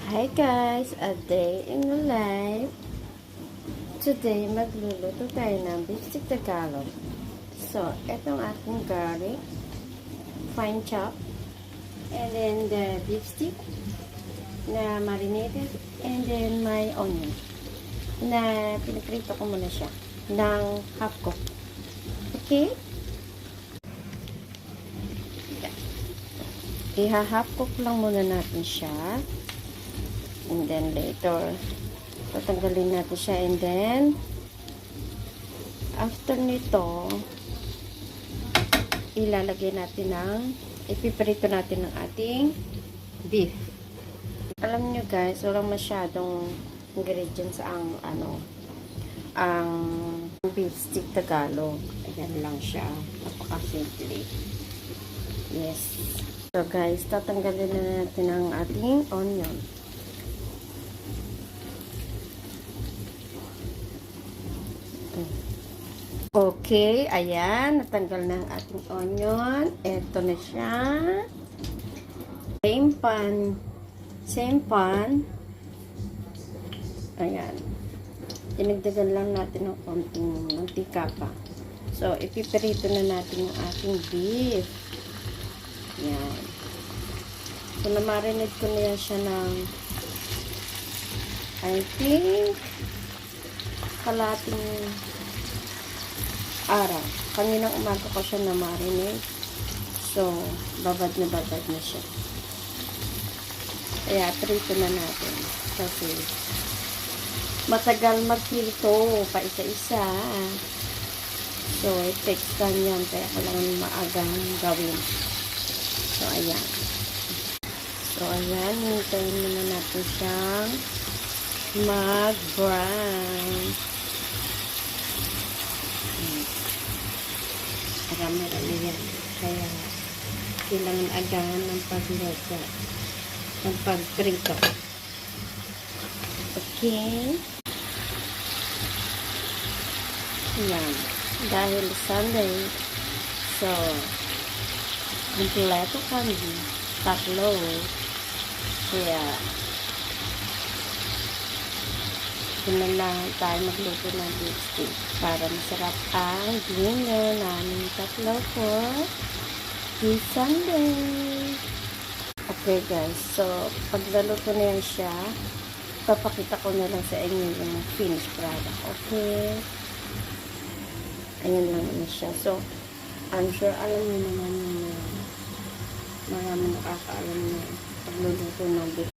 Hi guys! A day in the life. Today, magluluto tayo ng beef stick Tagalog. So, itong ating garlic, fine chop, and then the beef stick na marinated, and then my onion na pinaprito ko muna siya ng half cook. Okay? Iha-half cook lang muna natin siya. And then later, tatanggalin natin siya. And then, after nito, ilalagay natin ipiprito natin ng ating beef. Alam nyo guys, walang masyadong ingredients ang beef stick Tagalog. Ayan lang siya. Napaka-simple. Yes. So guys, tatanggalin na natin ang ating onion. Okay, ayan, natanggal na ang ating onion. Ito na siya. Same pan. Ayan. Dinagdagan lang natin ng konting mantika pa. So, ipiprito na natin yung ating beef. Ayan. So, namarinate ko na yan siya ng I think kalating araw. Kaninang umaga ko siya na-marinate. So, babad na siya. Kaya, prito na natin. Kasi, matagal magprito pa isa-isa. So, it takes time yan. Kaya, kailangan maagang gawin. So, ayan. Hintayin muna natin siyang mag-brown. Marami yan. Kaya, kailangan agahan ng pagluto. Ng pagprito. Okay. Yan. Dahil Sunday, so, kompleto kami. Tatlo. Kaya, lang tayo magluto ng beef stick para masarap ang dinner namin tatlo for this Sunday. Okay guys, so paglaluto na yan siya, papakita ko na lang sa inyo yung finished product. Okay? Ayan lang na siya. So, I'm sure alam niyo naman yung marami nakakaalam na pagluluto ng beef.